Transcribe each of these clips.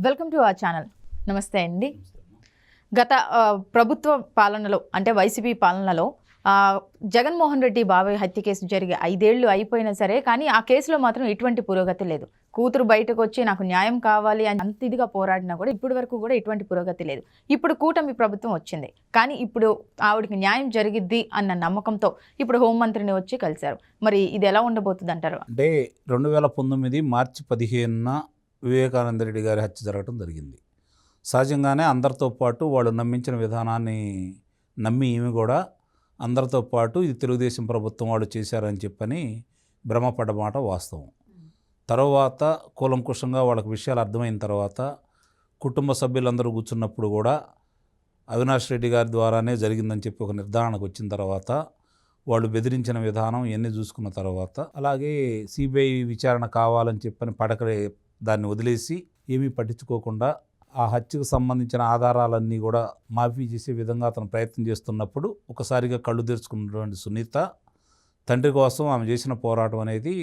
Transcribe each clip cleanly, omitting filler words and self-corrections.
Welcome to our channel. నమస్తే అండి. గత ప్రభుత్వ పాలనలో అంటే వైసీపీ పాలనలో జగన్మోహన్ రెడ్డి బాబాయ్ హత్య కేసు జరిగి 5 ఏళ్ళు అయిపోయినా సరే కానీ ఆ కేసులో మాత్రం ఎటువంటి పురోగతి లేదు. కూతురు బయటకు వచ్చి నాకు న్యాయం కావాలి అని అంత ఇదిగా పోరాడినా కూడా ఇప్పటి వరకు కూడా ఎటువంటి పురోగతి లేదు. ఇప్పుడు కూటమి ప్రభుత్వం వచ్చింది, కానీ ఇప్పుడు ఆవిడకి న్యాయం జరిగిద్ది అన్న నమ్మకంతో ఇప్పుడు హోంమంత్రిని వచ్చి కలిశారు. మరి ఇది ఎలా ఉండబోతుంది అంటారు? అంటే 2019 మార్చి 15న వివేకానంద రెడ్డి గారి హత్య జరగడం జరిగింది. సహజంగానే అందరితో పాటు వాళ్ళు నమ్మించిన విధానాన్ని నమ్మి ఈమె కూడా అందరితో పాటు ఇది తెలుగుదేశం ప్రభుత్వం వాళ్ళు చేశారని చెప్పని భ్రమపడ్డ మాట వాస్తవం. తర్వాత కూలంకుషంగా వాళ్ళకి విషయాలు అర్థమైన తర్వాత కుటుంబ సభ్యులందరూ కూర్చున్నప్పుడు కూడా అవినాష్ రెడ్డి గారి ద్వారానే జరిగిందని చెప్పి ఒక నిర్ధారణకు వచ్చిన తర్వాత వాళ్ళు బెదిరించిన విధానం ఇవన్నీ చూసుకున్న తర్వాత అలాగే సిబిఐ విచారణ కావాలని చెప్పని పడకలే దాన్ని వదిలేసి ఏమీ పట్టించుకోకుండా ఆ హత్యకు సంబంధించిన ఆధారాలన్నీ కూడా మాఫీ చేసే విధంగా అతను ప్రయత్నం చేస్తున్నప్పుడు ఒకసారిగా కళ్ళు తెరుచుకున్నటువంటి సునీత తండ్రి కోసం ఆమె చేసిన పోరాటం అనేది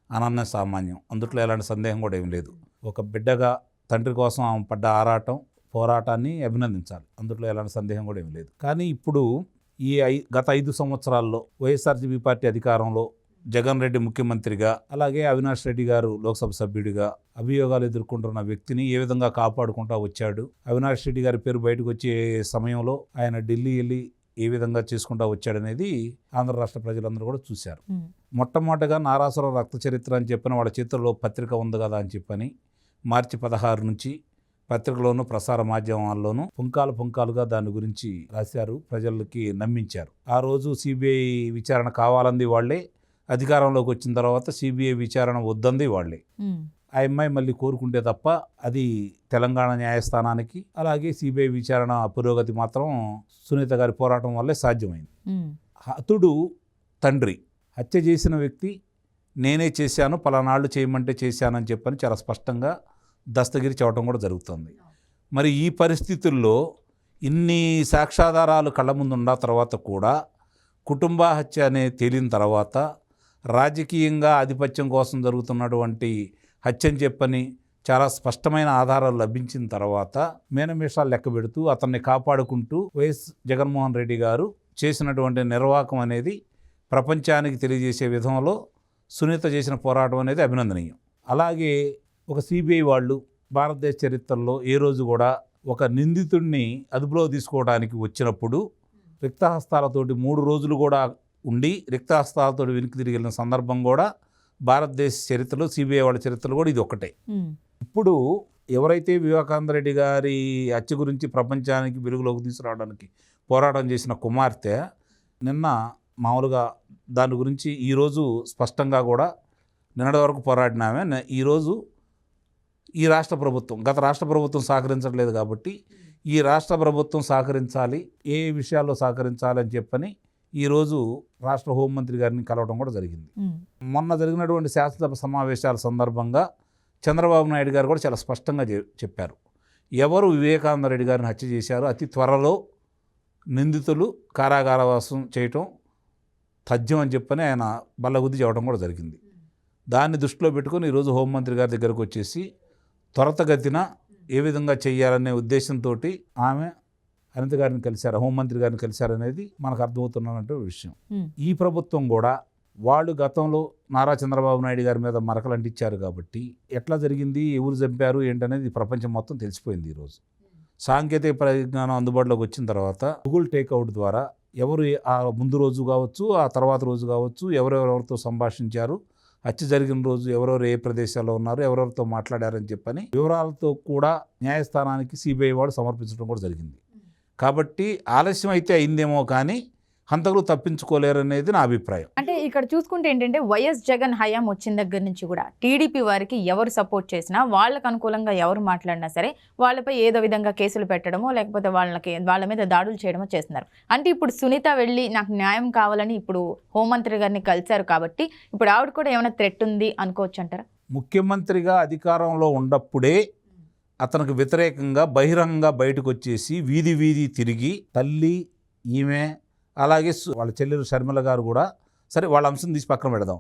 అనన్య సామాన్యం. అందుట్లో ఎలాంటి సందేహం కూడా ఏం లేదు. ఒక బిడ్డగా తండ్రి కోసం ఆమె పడ్డ పోరాటాన్ని అభినందించాలి. అందుట్లో ఎలాంటి సందేహం కూడా ఏం లేదు. కానీ ఇప్పుడు ఈ గత 5 సంవత్సరాల్లో వైఎస్ఆర్సీపీ పార్టీ అధికారంలో జగన్ రెడ్డి ముఖ్యమంత్రిగా అలాగే అవినాష్ రెడ్డి గారు లోక్సభ సభ్యుడిగా అభియోగాలు ఎదుర్కొంటున్న వ్యక్తిని ఏ విధంగా కాపాడుకుంటూ వచ్చాడు, అవినాష్ రెడ్డి గారి పేరు బయటకు వచ్చే సమయంలో ఆయన ఢిల్లీ వెళ్ళి ఏ విధంగా చేసుకుంటూ వచ్చాడనేది ఆంధ్ర రాష్ట్ర ప్రజలందరూ కూడా చూశారు. మొట్టమొదటిగా నారాసురం రక్త చరిత్ర అని చెప్పిన వాళ్ళ చేతుల్లో పత్రిక ఉంది కదా అని చెప్పని మార్చి 16 నుంచి పత్రికలోను ప్రసార మాధ్యమాల్లోనూ పుంకాలుగా దాని గురించి రాశారు, ప్రజలకి నమ్మించారు. ఆ రోజు సిబిఐ విచారణ కావాలంది వాళ్లే, అధికారంలోకి వచ్చిన తర్వాత సిబిఐ విచారణ వద్దంది వాళ్లే. ఆ అమ్మాయి మళ్ళీ కోరుకుంటే తప్ప అది తెలంగాణ న్యాయస్థానానికి అలాగే సిబిఐ విచారణ పురోగతి మాత్రం సునీత గారి పోరాటం వల్లే సాధ్యమైంది. హతుడు తండ్రి హత్య చేసిన వ్యక్తి నేనే చేశాను, పలానాళ్ళు చేయమంటే చేశానని చెప్పని చాలా స్పష్టంగా దస్తగిరి చెప్పడం కూడా జరుగుతుంది. మరి ఈ పరిస్థితుల్లో ఇన్ని సాక్ష్యాధారాలు కళ్ళ ముందు ఉన్న తర్వాత కూడా కుటుంబ హత్య అనే తేలిన తర్వాత రాజకీయంగా ఆధిపత్యం కోసం జరుగుతున్నటువంటి హత్యని చెప్పని చాలా స్పష్టమైన ఆధారాలు లభించిన తర్వాత మేనమేషాలు లెక్క పెడుతూ అతన్ని కాపాడుకుంటూ వైఎస్ జగన్మోహన్ రెడ్డి గారు చేసినటువంటి నిర్వాహకం అనేది ప్రపంచానికి తెలియజేసే విధంలో సునీత చేసిన పోరాటం అనేది అభినందనీయం. అలాగే ఒక సిబిఐ వాళ్ళు భారతదేశ చరిత్రలో ఏ రోజు కూడా ఒక నిందితుడిని అదుపులో తీసుకోవడానికి వచ్చినప్పుడు రిక్తహస్తాలతోటి 3 రోజులు కూడా ఉండి రిక్తహస్తాలతో వెనక్కి తిరిగి వెళ్ళిన సందర్భం కూడా భారతదేశ చరిత్రలో సిబిఐ వాళ్ళ చరిత్రలో కూడా ఇది ఒక్కటే. ఇప్పుడు ఎవరైతే వివేకానంద రెడ్డి గారి హత్య గురించి ప్రపంచానికి వెలుగులోకి తీసుకురావడానికి పోరాటం చేసిన కుమార్తె నిన్న మామూలుగా దాని గురించి ఈరోజు స్పష్టంగా కూడా నిన్నటి వరకు పోరాడినామే. ఈరోజు ఈ రాష్ట్ర ప్రభుత్వం గత రాష్ట్ర ప్రభుత్వం సహకరించట్లేదు కాబట్టి ఈ రాష్ట్ర ప్రభుత్వం సహకరించాలి, ఏ విషయాల్లో సహకరించాలి అని చెప్పని ఈరోజు రాష్ట్ర హోంమంత్రి గారిని కలవడం కూడా జరిగింది. మొన్న జరిగినటువంటి శాసనసభ సమావేశాల సందర్భంగా చంద్రబాబు నాయుడు గారు కూడా చాలా స్పష్టంగా చెప్పారు, ఎవరు వివేకానంద రెడ్డి గారిని హత్య చేశారో అతి త్వరలో నిందితులు కారాగారవాసం చేయటం తథ్యం అని చెప్పని ఆయన బల్లగుద్ది చెప్పడం కూడా జరిగింది. దాన్ని దృష్టిలో పెట్టుకొని ఈరోజు హోంమంత్రి గారి దగ్గరకు వచ్చేసి త్వరితగతిన ఏ విధంగా చేయాలనే ఉద్దేశంతో ఆమె అనిత గారిని కలిశారు, హోంమంత్రి గారిని కలిశారనేది మనకు అర్థమవుతున్నటువంటి విషయం. ఈ ప్రభుత్వం కూడా వాళ్ళు గతంలో నారా చంద్రబాబు నాయుడు గారి మీద మరకలు అంటించారు కాబట్టి ఎట్లా జరిగింది, ఎవరు చంపారు ఏంటనేది ప్రపంచం మొత్తం తెలిసిపోయింది. ఈరోజు సాంకేతిక పరిజ్ఞానం అందుబాటులోకి వచ్చిన తర్వాత గూగుల్ టేక్అవుట్ ద్వారా ఎవరు ఆ ముందు రోజు కావచ్చు, ఆ తర్వాత రోజు కావచ్చు, ఎవరెవరితో సంభాషించారు, హత్య జరిగిన రోజు ఎవరెవరు ఏ ప్రదేశాల్లో ఉన్నారు, ఎవరెవరితో మాట్లాడారని చెప్పని వివరాలతో కూడా న్యాయస్థానానికి సిబిఐ వాడు సమర్పించడం కూడా జరిగింది. కాబట్టి ఆలస్యం అయితే అయిందేమో కానీ హంతకులు తప్పించుకోలేరనేది నా అభిప్రాయం. అంటే ఇక్కడ చూసుకుంటే ఏంటంటే వైఎస్ జగన్ హయాం వచ్చిన దగ్గర నుంచి కూడా టీడీపీ వారికి ఎవరు సపోర్ట్ చేసినా వాళ్ళకు అనుకూలంగా ఎవరు మాట్లాడినా సరే వాళ్ళపై ఏదో విధంగా కేసులు పెట్టడమో లేకపోతే వాళ్ళ మీద దాడులు చేయడమో చేస్తున్నారు. అంటే ఇప్పుడు సునీత వెళ్ళి నాకు న్యాయం కావాలని ఇప్పుడు హోంమంత్రి గారిని కలిశారు కాబట్టి ఇప్పుడు ఆవిడ కూడా ఏమైనా థ్రెట్ ఉంది అనుకోవచ్చు అంటారా? ముఖ్యమంత్రిగా అధికారంలో ఉన్నప్పుడే అతనికి వ్యతిరేకంగా బహిరంగంగా బయటకు వచ్చేసి వీధి తిరిగి తల్లి ఈమె అలాగే వాళ్ళ చెల్లెలు షర్మిల గారు కూడా, సరే వాళ్ళ అంశం తీసి పక్కన పెడదాం,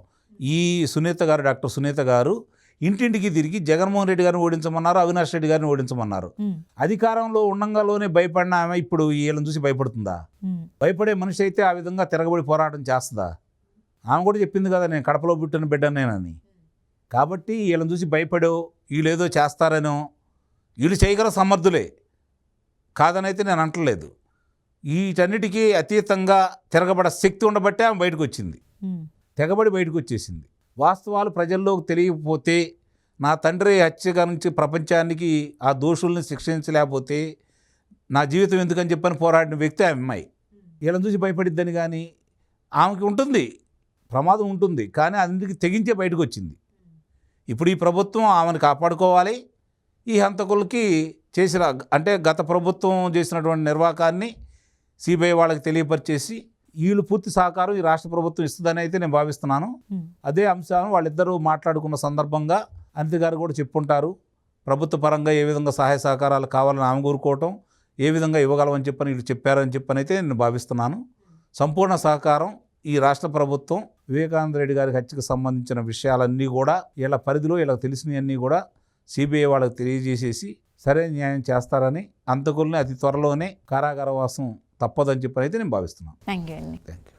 ఈ సునీత గారు డాక్టర్ సునీత గారు ఇంటింటికి తిరిగి జగన్మోహన్ రెడ్డి గారిని ఓడించమన్నారు, అవినాష్ రెడ్డి గారిని ఓడించమన్నారు. అధికారంలో ఉండంగాలోనే భయపడిన ఆమె ఇప్పుడు వీళ్ళని చూసి భయపడుతుందా? భయపడే మనిషి అయితే ఆ విధంగా తిరగబడి పోరాటం చేస్తుందా? ఆమె కూడా చెప్పింది కదా, నేను కడపలో పుట్టిన బిడ్డనేనని. కాబట్టి వీళ్ళని చూసి భయపడో వీళ్ళు ఏదో చేస్తారనో, వీళ్ళు చేయగల సమర్థులే కాదనైతే నేను అంటలేదు. వీటన్నిటికీ అతీతంగా తిరగబడ శక్తి ఉండబట్టే ఆమె బయటకు వచ్చింది, తెగబడి బయటకు వచ్చేసింది. వాస్తవాలు ప్రజల్లోకి తెలియకపోతే, నా తండ్రి హత్యగా నుంచి ప్రపంచానికి ఆ దోషుల్ని శిక్షించలేకపోతే నా జీవితం ఎందుకని చెప్పని పోరాడిన వ్యక్తి ఆ అమ్మాయి. వీళ్ళని చూసి భయపడిద్దని కానీ ఆమెకి ఉంటుంది, ప్రమాదం ఉంటుంది, కానీ అందుకు తెగించే బయటకు వచ్చింది. ఇప్పుడు ఈ ప్రభుత్వం ఆమెను కాపాడుకోవాలి. ఈ హంతకులకి చేసిన అంటే గత ప్రభుత్వం చేసినటువంటి నిర్వాకాన్ని సిబిఐ వాళ్ళకి తెలియపరిచేసి వీళ్ళు పూర్తి సహకారం ఈ రాష్ట్ర ప్రభుత్వం ఇస్తుందని అయితే నేను భావిస్తున్నాను. అదే అంశాలను వాళ్ళిద్దరూ మాట్లాడుకున్న సందర్భంగా అనిత గారు కూడా చెప్పుంటారు. ప్రభుత్వ పరంగా ఏ విధంగా సహాయ సహకారాలు కావాలని ఆమె కోరుకోవటం, ఏ విధంగా ఇవ్వగలమని చెప్పని వీళ్ళు చెప్పారని చెప్పని అయితే నేను భావిస్తున్నాను. సంపూర్ణ సహకారం ఈ రాష్ట్ర ప్రభుత్వం వివేకానంద రెడ్డి గారి హత్యకు సంబంధించిన విషయాలన్నీ కూడా వీళ్ళ పరిధిలో వీళ్ళకి తెలిసినవన్నీ కూడా సిబిఐ వాళ్ళకి తెలియజేసేసి సరైన న్యాయం చేస్తారని, అంతకుల్ని అతి త్వరలోనే కారాగారవాసం తప్పదని చెప్పని అయితే నేను భావిస్తున్నాను. థ్యాంక్ యూ అండి. Thank you.